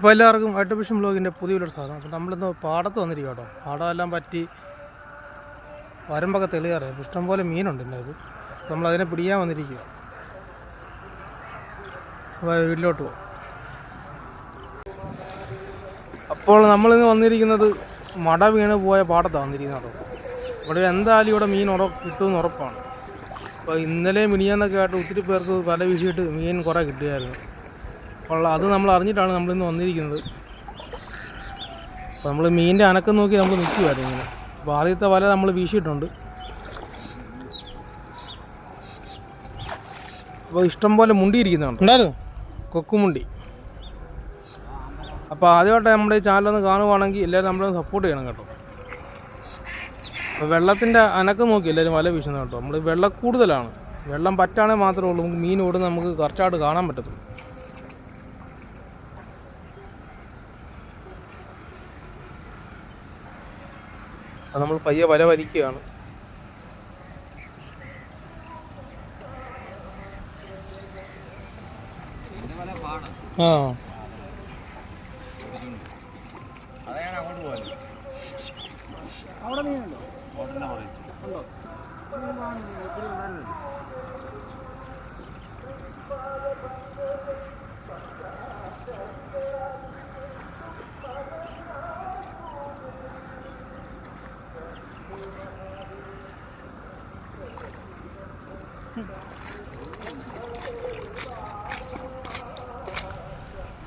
അപ്പോൾ എല്ലാവർക്കും ആർട്ടിഫിഷ്യൽ ബ്ലോഗിൻ്റെ പുതിയൊരു സാധനം. അപ്പോൾ നമ്മളിന്ന് പാടത്ത് വന്നിരിക്കും കേട്ടോ. പാടമെല്ലാം പറ്റി വരമ്പൊക്കെ തെളിയാറ് ഇഷ്ടംപോലെ മീനുണ്ട് ഇന്നത്. അപ്പോൾ നമ്മളതിനെ പിടിക്കാൻ വന്നിരിക്കുക. അപ്പോൾ വീട്ടിലോട്ട് പോകും. അപ്പോൾ നമ്മളിന്ന് വന്നിരിക്കുന്നത് മട വീണ് പോയ പാടത്താണ് വന്നിരിക്കുന്നത് കേട്ടോ. ഇവിടെ എന്തായാലും ഇവിടെ മീൻ കിട്ടുമെന്ന് ഉറപ്പാണ്. അപ്പോൾ ഇന്നലെ മിനിയാന്നൊക്കെ ആയിട്ട് ഒത്തിരി പേർക്ക് വല വീശിയിട്ട് മീൻ കുറേ കിട്ടിയായിരുന്നു. അപ്പോൾ അത് നമ്മൾ അറിഞ്ഞിട്ടാണ് നമ്മളിന്ന് വന്നിരിക്കുന്നത്. അപ്പോൾ നമ്മൾ മീനിൻ്റെ അനക്കം നോക്കി നമ്മൾ നിൽക്കുമായിരുന്നു ഇങ്ങനെ. അപ്പോൾ ആദ്യത്തെ വല നമ്മൾ വീശിയിട്ടുണ്ട്. അപ്പോൾ ഇഷ്ടംപോലെ മുണ്ടിയിരിക്കുന്നുണ്ട് ഉണ്ടായിരുന്നു, കൊക്കുമുണ്ടി. അപ്പോൾ ആദ്യമായിട്ട് നമ്മുടെ ഈ ചാനലൊന്ന് കാണുവാണെങ്കിൽ എല്ലാവരും നമ്മളൊന്ന് സപ്പോർട്ട് ചെയ്യണം കേട്ടോ. അപ്പോൾ വെള്ളത്തിൻ്റെ അനക്കം നോക്കി എല്ലാവരും വല വീശുന്നത് കേട്ടോ. നമ്മൾ വെള്ളം കൂടുതലാണ്, വെള്ളം പറ്റാണെങ്കിൽ മാത്രമേ ഉള്ളൂ നമുക്ക് മീൻ ഓടുന്ന നമുക്ക് കറക്റ്റായിട്ട് കാണാൻ പറ്റത്തുള്ളൂ. അത് നമ്മൾ പയ്യെ വല വലിക്കുകയാണ്. ആ അവിടെ മീനുണ്ടോ? ഉണ്ടോ?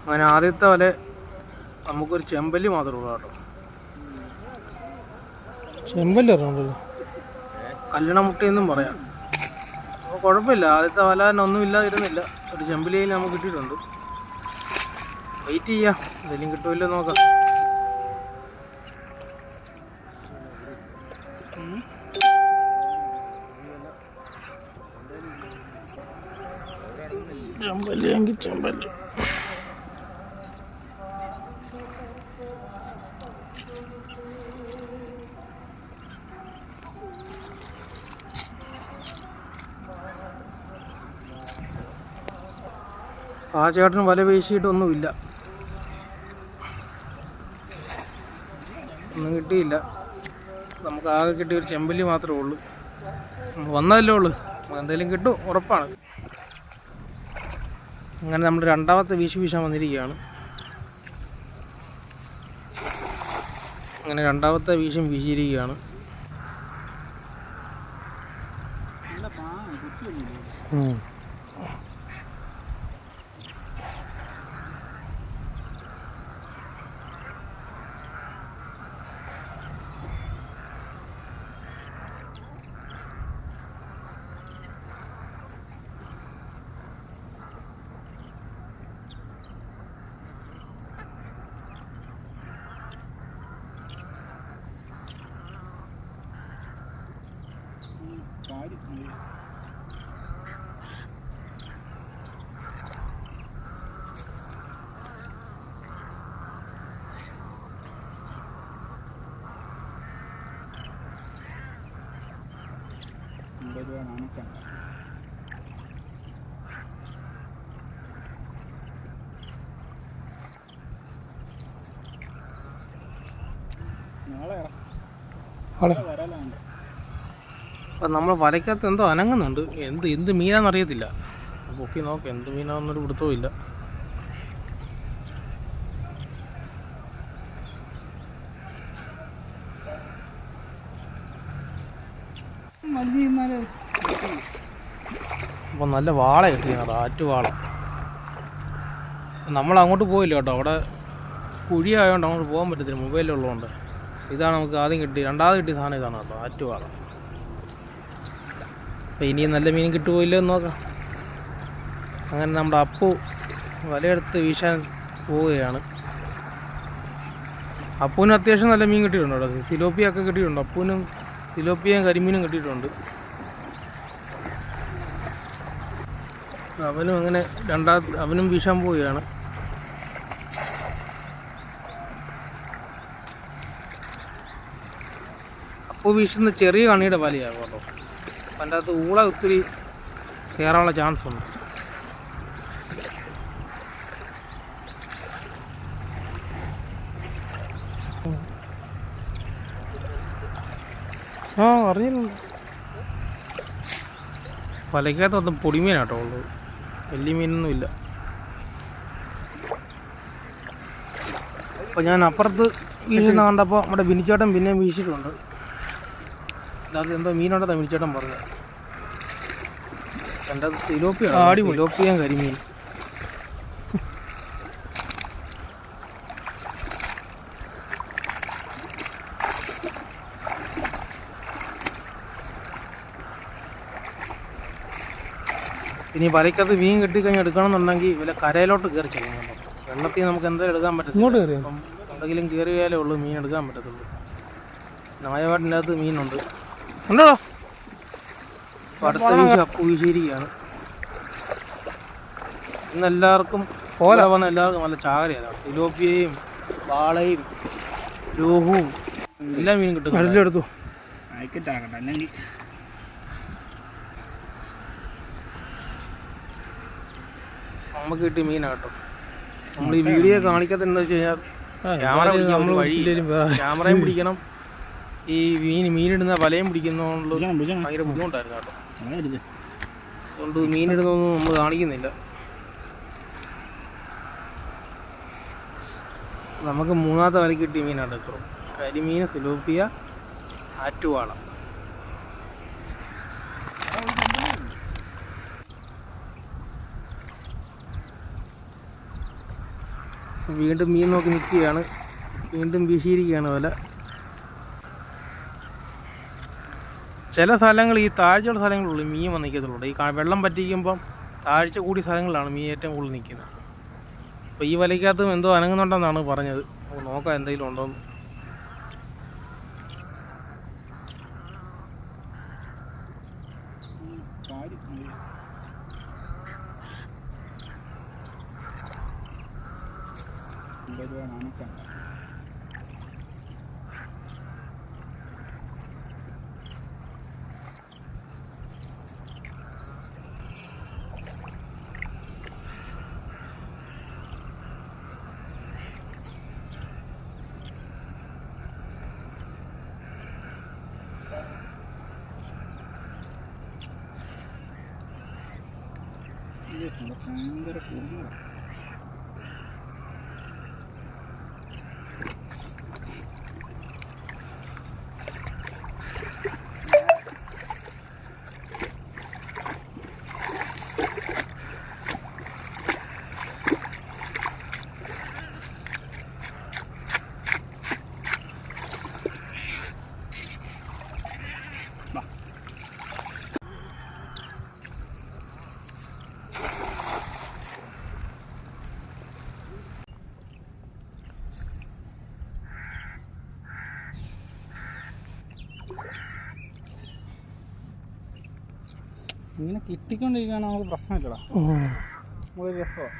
അങ്ങനെ ആദ്യത്തെ വല നമുക്കൊരു ചെമ്പല്ലി മാത്രമേ ഉള്ളൂ കേട്ടോ. ചെമ്പല്ലി അറിയണല്ലോ, കല്യാണമുട്ടയെന്നും പറയാം. അപ്പോൾ കുഴപ്പമില്ല, ആദ്യത്തെ വല തന്നെ ഒന്നുമില്ലാതിരുന്നില്ല. ഒരു ചെമ്പല്ലിയിൽ നമുക്ക് കിട്ടിയിട്ടുണ്ട്. വെയിറ്റ് ചെയ്യാം, എന്തെങ്കിലും കിട്ടുമല്ലോ നോക്കാം. ചെമ്പല്ലി എങ്കിൽ ചെമ്പല്ലി. ആ ചേട്ടന് വല വീശിയിട്ടൊന്നുമില്ല, ഒന്നും കിട്ടിയില്ല. നമുക്ക് ആകെ കിട്ടിയ ഒരു ചെമ്പല്ലി മാത്രമേ ഉള്ളൂ. നമ്മൾ വന്നതല്ലേ ഉള്ളൂ, നമുക്ക് എന്തെങ്കിലും കിട്ടും ഉറപ്പാണ്. അങ്ങനെ നമ്മൾ രണ്ടാമത്തെ വീശാൻ വന്നിരിക്കുകയാണ്. അങ്ങനെ രണ്ടാമത്തെ വീശിയിരിക്കുകയാണ്. അപ്പം നമ്മൾ വലയ്ക്കകത്ത് എന്തോ അനങ്ങുന്നുണ്ട്. എന്ത് മീനാണെന്നറിയത്തില്ല. പൊക്കി നോക്കാം എന്ത് മീനാണെന്നൊരു പിടുത്തവും ഇല്ല. അപ്പം നല്ല വാള കിട്ടിയാണ്, ആറ്റുവാള. നമ്മൾ അങ്ങോട്ട് പോയില്ല കേട്ടോ, അവിടെ കുഴിയായതുകൊണ്ട് അങ്ങോട്ട് പോകാൻ പറ്റത്തില്ല, മൊബൈലുള്ളതുകൊണ്ട്. ഇതാണ് നമുക്ക് ആദ്യം രണ്ടാമത് കിട്ടിയ സാധനം ഇതാണ് കേട്ടോ, ആറ്റുവാള. അപ്പോൾ ഇനിയും നല്ല മീൻ കിട്ടുപോയില്ലോ എന്ന് നോക്കാം. അങ്ങനെ നമ്മുടെ അപ്പു വലയെടുത്ത് വീശാൻ പോവുകയാണ്. അപ്പൂനും അത്യാവശ്യം നല്ല മീൻ കിട്ടിയിട്ടുണ്ട് കേട്ടോ, സിലോപ്പിയൊക്കെ കിട്ടിയിട്ടുണ്ട്. അപ്പൂനും സിലോപ്പിയും കരിമീനും കിട്ടിയിട്ടുണ്ട്. അവനും അങ്ങനെ അവനും വീശാൻ പോവുകയാണ്. അപ്പോൾ വീശുന്ന ചെറിയ കണിയുടെ വലയാണ് കേട്ടോ. അതിൻ്റെ അകത്ത് ഊള ഒത്തിരി കയറാനുള്ള ചാൻസ് ഉണ്ട്. ആ അറിഞ്ഞിട്ടുണ്ട്. വലയ്ക്കകത്തൊന്നും പൊടിമീനാട്ടോ ഉള്ളത്, വലിയ മീനൊന്നും ഇല്ല. അപ്പോൾ ഞാൻ അപ്പുറത്ത് വീശുന്ന കണ്ടപ്പോൾ നമ്മുടെ ബിനിച്ചേട്ടൻ പിന്നെയും വീശിയിട്ടുണ്ട്. അല്ലാതെ എന്തോ മീനുണ്ടെന്നാണ് ബിനിച്ചേട്ടൻ പറഞ്ഞത്. എൻ്റെ തിലോപ്പിയാണ്, തിലോപ്പിയും കരിമീൻ. ഇനി വലയ്ക്കകത്ത് മീൻ കിട്ടിക്കഴിഞ്ഞാൽ എടുക്കണമെന്നുണ്ടെങ്കിൽ വല്ല കരയിലോട്ട് കയറി ചെല്ലുന്നുണ്ട്. വെള്ളത്തിൽ നമുക്ക് എന്തായാലും എടുക്കാൻ പറ്റത്തില്ല. അപ്പം എന്തെങ്കിലും കയറിയാലേ ഉള്ളൂ മീൻ എടുക്കാൻ പറ്റത്തുള്ളൂ. നായവാട്ടിൻ്റെ അകത്ത് മീനുണ്ട്, ഉണ്ടോ? അപ്പോൾ അടുത്ത വീശി അപ്പു വീശിയിരിക്കുകയാണ്. ഇന്നെല്ലാവർക്കും പോല വന്ന എല്ലാവർക്കും നല്ല ചാകരയാണ്. തിലോപ്പിയയും വാളയും രോഹുവും എല്ലാ മീനും കിട്ടും. എടുത്തു നമുക്ക് കിട്ടിയ മീനാട്ടോ. നമ്മൾ ഈ വീഡിയോ കാണിക്കാത്ത എന്താ വെച്ച് കഴിഞ്ഞാൽ ക്യാമറ പിടിക്കാൻ വഴിയില്ലേലും ക്യാമറയും പിടിക്കണം, ഈ മീനിടുന്ന വലയും പിടിക്കുന്നതുകൊണ്ട് ഭയങ്കര ബുദ്ധിമുട്ടായിരുന്നു കേട്ടോ. അതുകൊണ്ട് മീനിടുന്നതൊന്നും നമ്മൾ കാണിക്കുന്നില്ല. നമുക്ക് മൂന്നാമത്തെ വലയ്ക്ക് കിട്ടിയ മീനാണ് എത്ര കരിമീൻ, സിലോപ്പിയ, ആറ്റുവാള. വീണ്ടും മീൻ നോക്കി നിൽക്കുകയാണ്, വീണ്ടും വീശിയിരിക്കുകയാണ് വല. ചില സ്ഥലങ്ങൾ ഈ താഴ്ചയുള്ള സ്ഥലങ്ങളുള്ളൂ മീൻ വന്ന് നിൽക്കത്തുള്ളൂ. ഈ വെള്ളം പറ്റിക്കുമ്പം താഴ്ച കൂടിയ സ്ഥലങ്ങളിലാണ് മീൻ ഏറ്റവും കൂടുതൽ നിൽക്കുന്നത്. അപ്പോൾ ഈ വലയ്ക്കകത്തും എന്തോ അനങ്ങുന്നുണ്ടെന്നാണ് പറഞ്ഞത്. നമുക്ക് നോക്കാം എന്തെങ്കിലും ഉണ്ടോയെന്ന്. ഭയങ്കര കൂടുതലാണ്. ഇങ്ങനെ കിട്ടിക്കൊണ്ടിരിക്കുകയാണ് നമുക്ക് പ്രശ്നമില്ലടാ, നമുക്ക് രസമാണ്.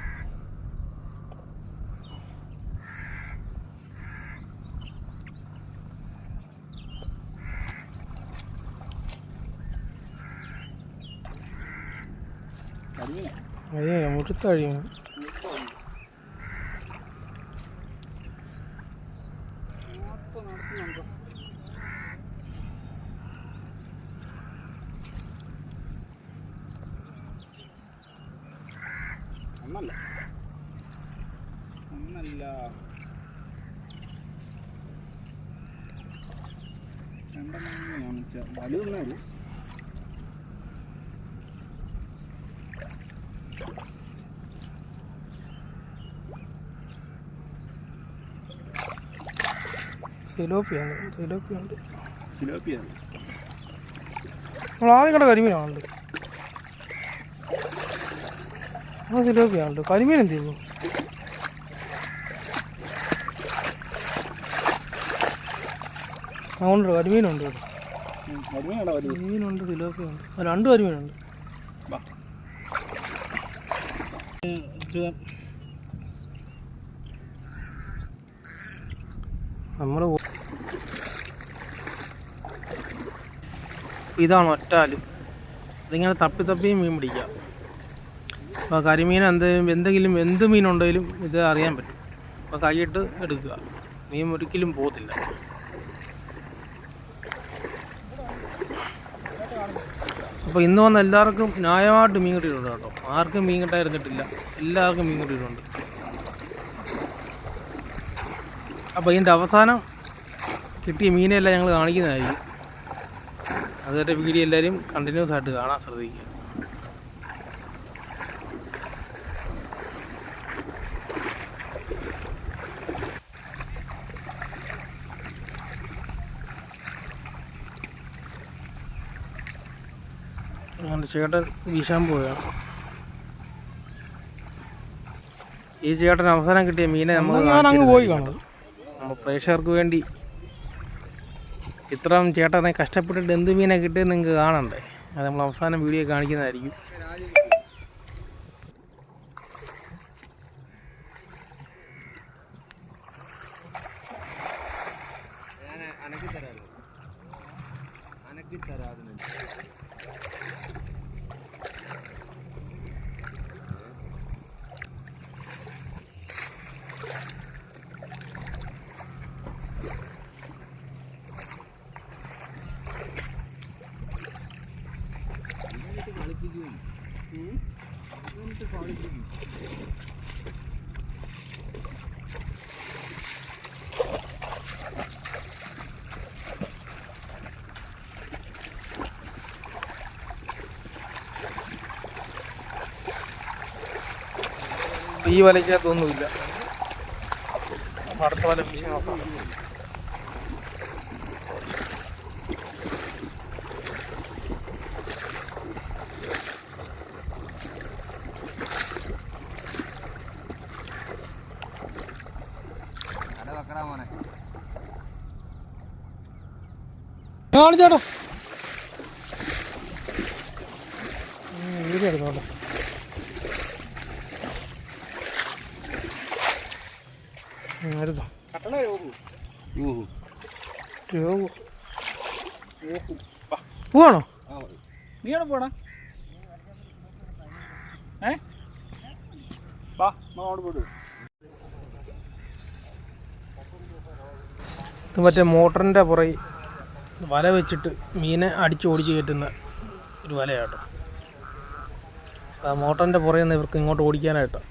അയ്യോ മുഴുത്ത കഴിയും. ഒന്നല്ല രണ്ടെണ്ണം വലുതൊന്നും. സിലോപ്പിയാണ്, സിലോപ്പിയുണ്ട്, സിലോപ്പിയാണ്. നമ്മൾ ആദ്യം കണ്ട കരിമീനാണല്ലോ. ആ സിലോപ്പിയാണല്ലോ. കരിമീൻ എന്ത് ചെയ്യുന്നു? ആ ഉണ്ട്, കരിമീനുണ്ട്. കരിമീനുണ്ട്, സിലോപ്പിയുണ്ട്, രണ്ട് കരിമീനുണ്ട്. നമ്മൾ ഇതാണ് ഒറ്റാല്. ഇതിങ്ങനെ തപ്പി തപ്പിയും മീൻ പിടിക്കാം. അപ്പോൾ കരിമീൻ എന്തെങ്കിലും എന്ത് മീനുണ്ടെങ്കിലും ഇത് അറിയാൻ പറ്റും. അപ്പോൾ കൈയിട്ട് എടുക്കുക, മീൻ ഒരിക്കലും പോകത്തില്ല. അപ്പോൾ ഇന്ന് വന്ന എല്ലാവർക്കും ന്യായമായിട്ട് മീൻ കിട്ടിയിട്ടുണ്ട് കേട്ടോ. ആർക്കും മീൻ കിട്ടാതിരുന്നിട്ടില്ല, എല്ലാവർക്കും മീൻ കിട്ടിയിട്ടുണ്ട്. അപ്പോൾ ഇതിൻ്റെ അവസാനം കിട്ടിയ മീനെല്ലാം ഞങ്ങൾ കാണിക്കുന്നതായിരിക്കും. അതുവരെ വീഡിയോ എല്ലാവരും കണ്ടിന്യൂസ് ആയിട്ട് കാണാൻ ശ്രദ്ധിക്കുക. ഞങ്ങളുടെ ചേട്ടൻ വീശാൻ പോവുകയാണ്. ഈ ചേട്ടൻ അവസാനം കിട്ടിയ മീനെ നമ്മൾ പോയി കാണും. നമ്മൾ പ്രേക്ഷകർക്ക് വേണ്ടി ഇത്രയും ചേട്ടനെ കഷ്ടപ്പെട്ടിട്ട് എന്ത് മീനെ കിട്ടിയെന്ന് നിങ്ങൾക്ക് കാണണ്ടേ? അത് നമ്മൾ അവസാനം വീഡിയോ കാണിക്കുന്നതായിരിക്കും. ഈ വലയ്ക്കകത്തൊന്നുമില്ല. അടുത്ത വല വീശി നോക്കാം. കാണിച്ചേട്ടോ വീഡിയോ എടുത്തോട്ടെ. പോവാണോ? നീ എവിടെ പോടാ? ഇത് മറ്റേ മോട്ടറിൻ്റെ പുറകിൽ വല വെച്ചിട്ട് മീനെ അടിച്ചോടിച്ച് കയറ്റുന്ന ഒരു വലയാട്ടോ. ആ മോട്ടറിൻ്റെ പുറകിൽ നിന്ന് ഇവർക്ക് ഇങ്ങോട്ട് ഓടിക്കാനായിട്ടോ.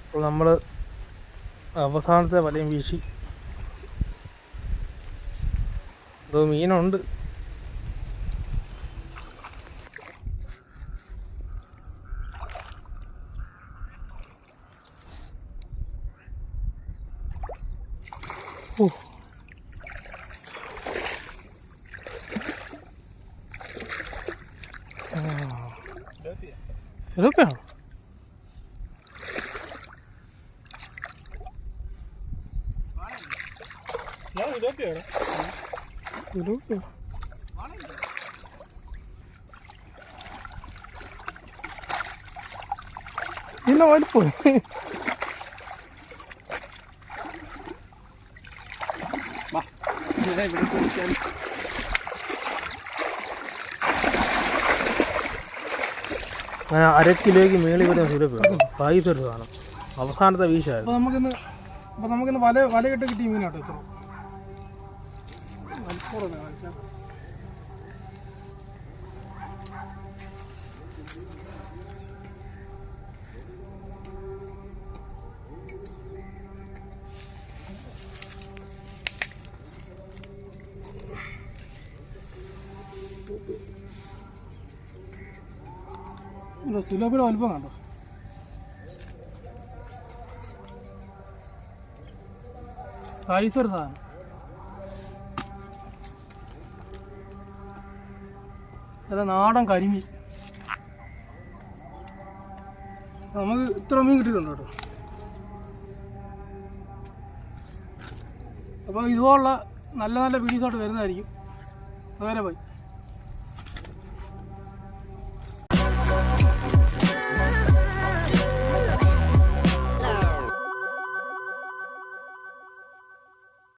അപ്പോൾ നമ്മൾ അവസാനത്തെ വലയും വീശി. എന്തോ മീനുണ്ട്. ഓ സിലോപ്പിയാണോ? സിലോപ്പിയ പിന്നെ വലിപ്പം അങ്ങനെ 1/2 കിലോയ്ക്ക് മേളിൽ വരുന്ന സുലഭം പൈസ ഒരു സാധനം. അവസാനത്തെ വീശായിരുന്നു. അപ്പോൾ നമുക്കിന്ന് വല കെട്ട് കിട്ടിയ മീനാട്ടോ. ഇത്ര സിലോപ്പിയുടെ വലുപ്പം കണ്ടോ? സൈസ് ഒരു സാധനം. അല്ല നാടൻ കരിമീൻ. നമുക്ക് ഇത്ര മീൻ കിട്ടിയിട്ടുണ്ട് കേട്ടോ. അപ്പോൾ ഇതുപോലുള്ള നല്ല നല്ല വീഡിയോസായിട്ട് വരുന്നതായിരിക്കും. അതുവരെ ബൈ.